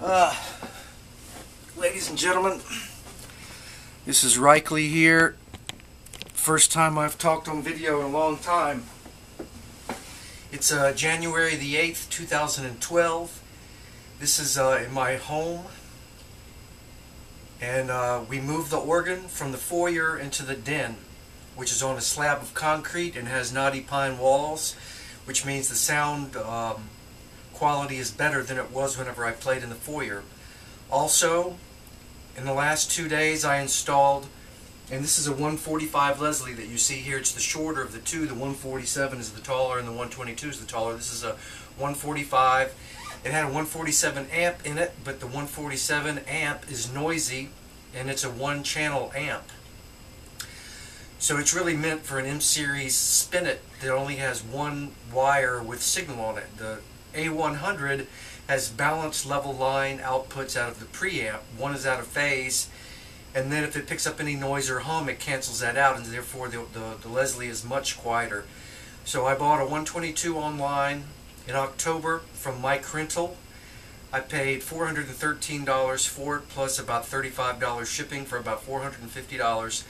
Uh, Ladies and gentlemen, this is Reichle here. First time I've talked on video in a long time. It's January the 8th, 2012. This is in my home. And we moved the organ from the foyer into the den, which is on a slab of concrete and has knotty pine walls, which means the sound quality is better than it was whenever I played in the foyer. Also, in the last 2 days I installed, and this is a 145 Leslie that you see here. It's the shorter of the two. The 147 is the taller and the 122 is the taller. This is a 145. It had a 147 amp in it, but the 147 amp is noisy and it's a one-channel amp. So it's really meant for an M-series spinet that only has one wire with signal on it. The A-100 has balanced level line outputs out of the preamp. One is out of phase, and then if it picks up any noise or hum, it cancels that out, and therefore the Leslie is much quieter. So I bought a 122 online in October from Reichle. I paid $413 for it, plus about $35 shipping for about $450.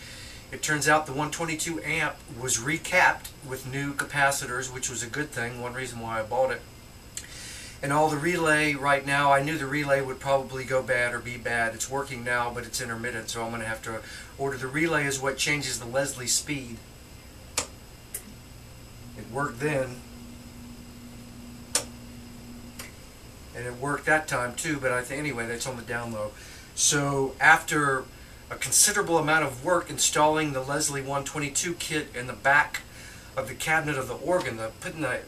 It turns out the 122 amp was recapped with new capacitors, which was a good thing, one reason why I bought it. And all the relay right now, I knew the relay would probably go bad or be bad. It's working now, but it's intermittent, so I'm going to have to order. The relay is what changes the Leslie speed. It worked then, and it worked that time too, but I think anyway, that's on the down low. So after a considerable amount of work installing the Leslie 122 kit in the back of the cabinet of the organ, putting the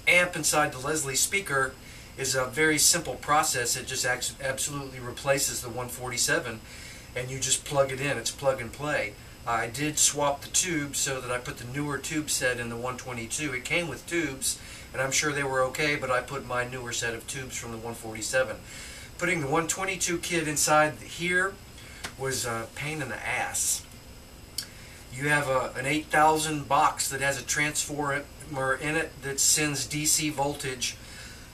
amp inside the Leslie speaker is a very simple process. It just absolutely replaces the 147, and you just plug it in. It's plug and play. I did swap the tubes so that I put the newer tube set in the 122. It came with tubes, and I'm sure they were okay, but I put my newer set of tubes from the 147. Putting the 122 kit inside here was a pain in the ass. You have an 8000 box that has a transformer in it that sends DC voltage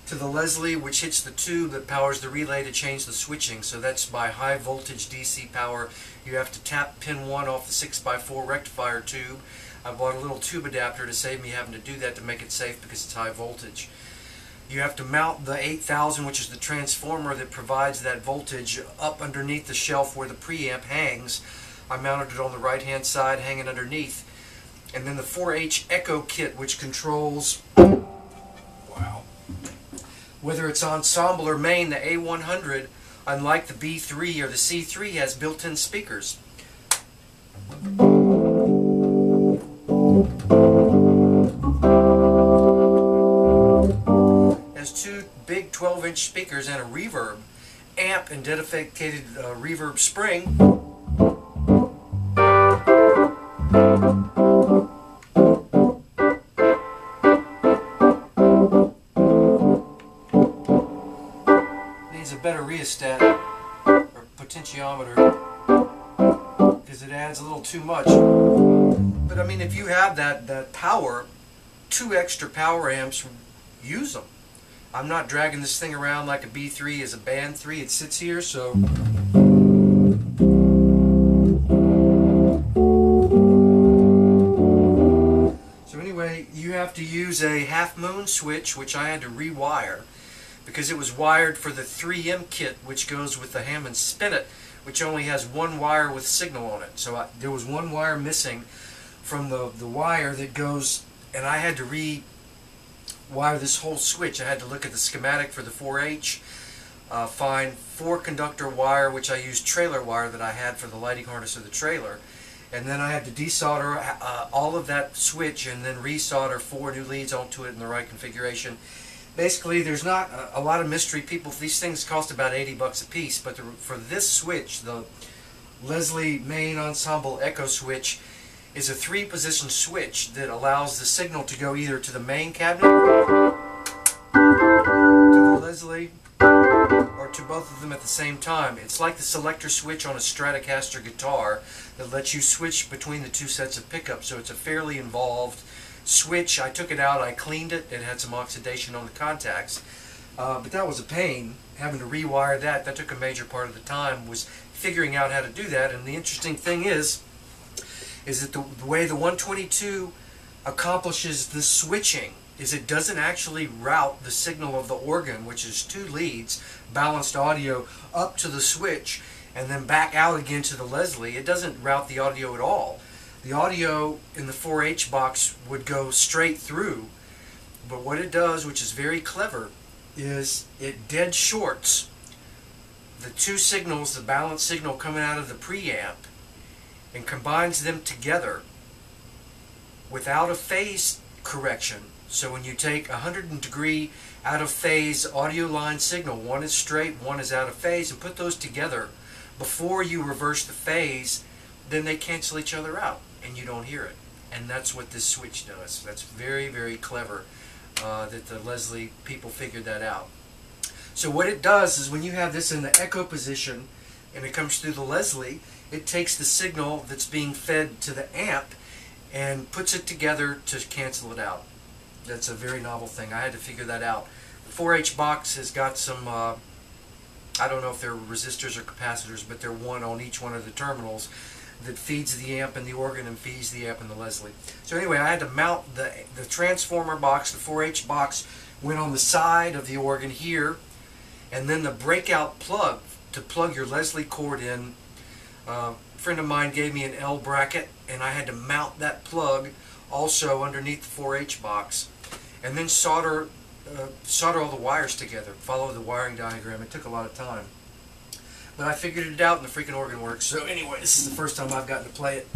to the Leslie, which hits the tube that powers the relay to change the switching. So that's by high voltage DC power. You have to tap pin 1 off the 6x4 rectifier tube. I bought a little tube adapter to save me having to do that to make it safe because it's high voltage. You have to mount the 8000, which is the transformer that provides that voltage, up underneath the shelf where the preamp hangs. I mounted it on the right hand side, hanging underneath. And then the 4H Echo kit, which controls, wow, whether it's ensemble or main. The A-100, unlike the B3 or the C3, has built-in speakers. It has two big 12-inch speakers and a reverb amp and dedicated reverb spring. Needs a better rheostat or potentiometer because it adds a little too much. But I mean, if you have that power, 2 extra power amps, use them. I'm not dragging this thing around like a B3 is a band 3. It sits here, so anyway, you have to use a half-moon switch, which I had to rewire because it was wired for the 3M kit, which goes with the Hammond spinet, which only has one wire with signal on it. So there was one wire missing from the wire that goes, and I had to rewire this whole switch. I had to look at the schematic for the 4H, find 4-conductor wire, which I used trailer wire that I had for the lighting harness of the trailer. And then I had to desolder all of that switch and then resolder 4 new leads onto it in the right configuration. Basically, there's not a lot of mystery. These things cost about 80 bucks a piece, but for this switch, the Leslie main ensemble Echo switch is a 3-position switch that allows the signal to go either to the main cabinet, to the Leslie, or to both of them at the same time. It's like the selector switch on a Stratocaster guitar that lets you switch between the 2 sets of pickups, so it's a fairly involved switch. I took it out, I cleaned it, it had some oxidation on the contacts. But that was a pain, having to rewire that. That took a major part of the time, was figuring out how to do that. And the interesting thing is that the way the 122 accomplishes the switching is it doesn't actually route the signal of the organ, which is 2 leads, balanced audio, up to the switch and then back out again to the Leslie. It doesn't route the audio at all. The audio in the 4H box would go straight through, but what it does, which is very clever, is it dead shorts the 2 signals, the balanced signal coming out of the preamp, and combines them together without a phase correction. So when you take a 100-degree out of phase audio line signal, one is straight, one is out of phase, and put those together before you reverse the phase, then they cancel each other out and you don't hear it. And that's what this switch does. That's very, very clever that the Leslie people figured that out. So what it does is when you have this in the echo position and it comes through the Leslie, it takes the signal that's being fed to the amp and puts it together to cancel it out. That's a very novel thing. I had to figure that out. The 4H box has got some, I don't know if they're resistors or capacitors, but they're one on each one of the terminals that feeds the amp and the organ and feeds the amp and the Leslie. So anyway, I had to mount the transformer box. The 4H box went on the side of the organ here, and then the breakout plug to plug your Leslie cord in. A friend of mine gave me an L bracket, and I had to mount that plug also underneath the 4H box, and then solder all the wires together, follow the wiring diagram. It took a lot of time, but I figured it out and the freaking organ works. So anyway, this is the first time I've gotten to play it.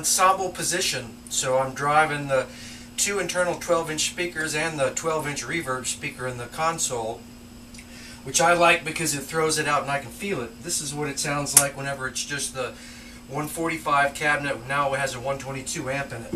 ensemble position. So I'm driving the two internal 12-inch speakers and the 12-inch reverb speaker in the console, which I like because it throws it out and I can feel it. This is what it sounds like whenever it's just the 145 cabinet. Now it has a 122 amp in it.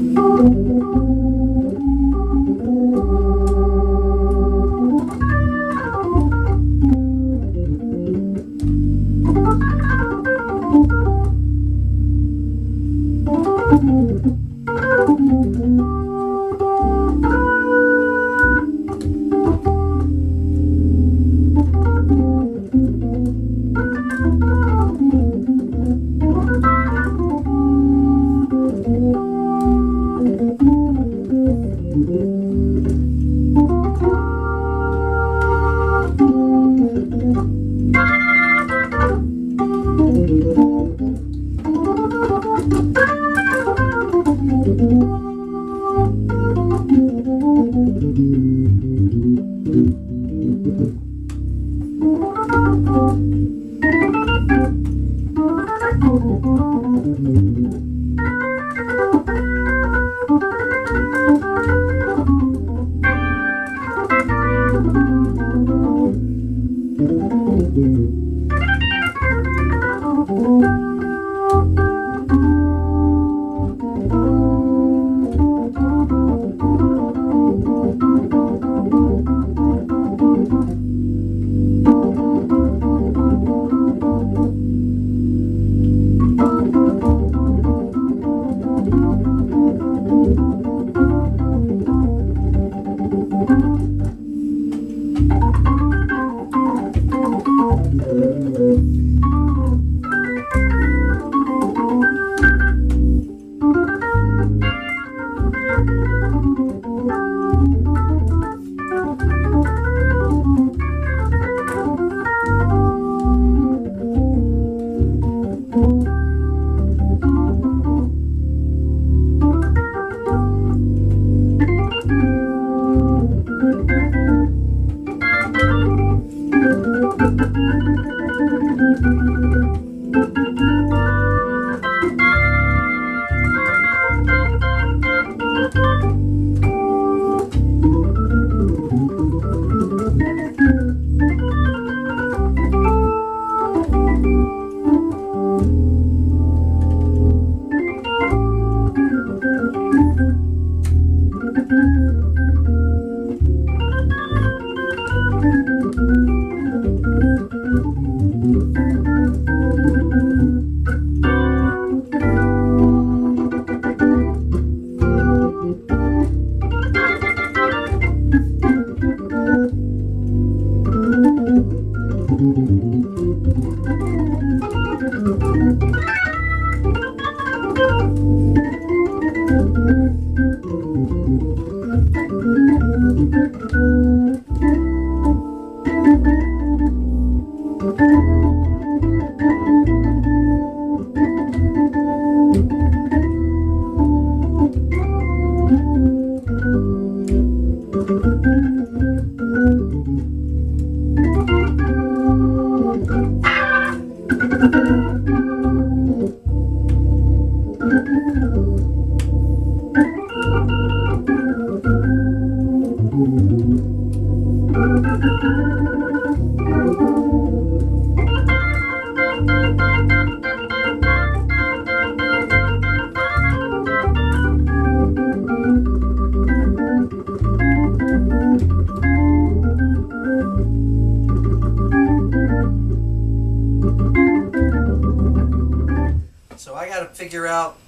So I got to figure out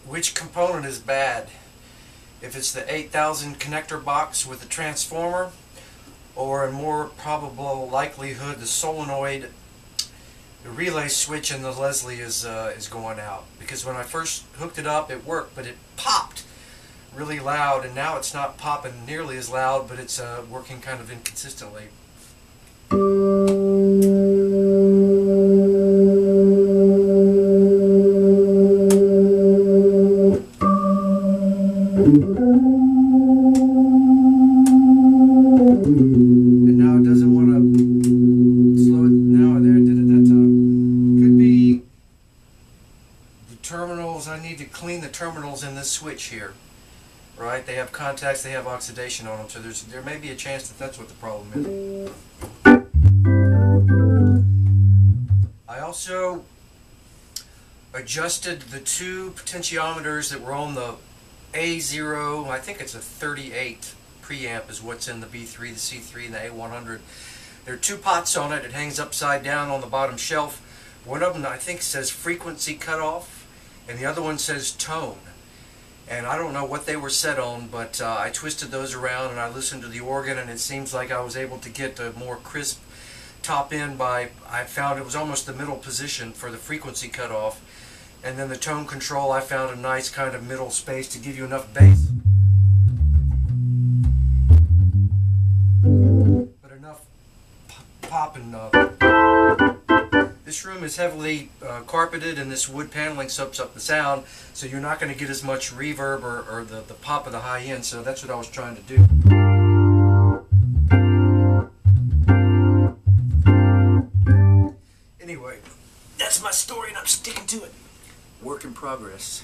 which component is bad. If it's the 8000 connector box with the transformer, or in more probable likelihood the solenoid, the relay switch in the Leslie is going out. Because when I first hooked it up it worked, but it popped really loud, and now it's not popping nearly as loud, but it's working kind of inconsistently. And now it doesn't want to slow it. Now there, it did it that time. Could be the terminal clean the terminals in this switch here. Right? They have contacts, they have oxidation on them, so there may be a chance that that's what the problem is. I also adjusted the two potentiometers that were on the A-0, I think it's a 38 preamp is what's in the B3, the C3, and the A-100. There are two pots on it. It hangs upside down on the bottom shelf. One of them, I think, says frequency cutoff, and the other one says tone. And I don't know what they were set on, but I twisted those around and I listened to the organ, and it seems like I was able to get a more crisp top end by, I found it was almost the middle position for the frequency cutoff. And then the tone control, I found a nice kind of middle space to give you enough bass, but enough pop and this room is heavily carpeted, and this wood paneling soaks up the sound, so you're not going to get as much reverb or the pop of the high end, so that's what I was trying to do. Anyway, that's my story and I'm sticking to it. Work in progress.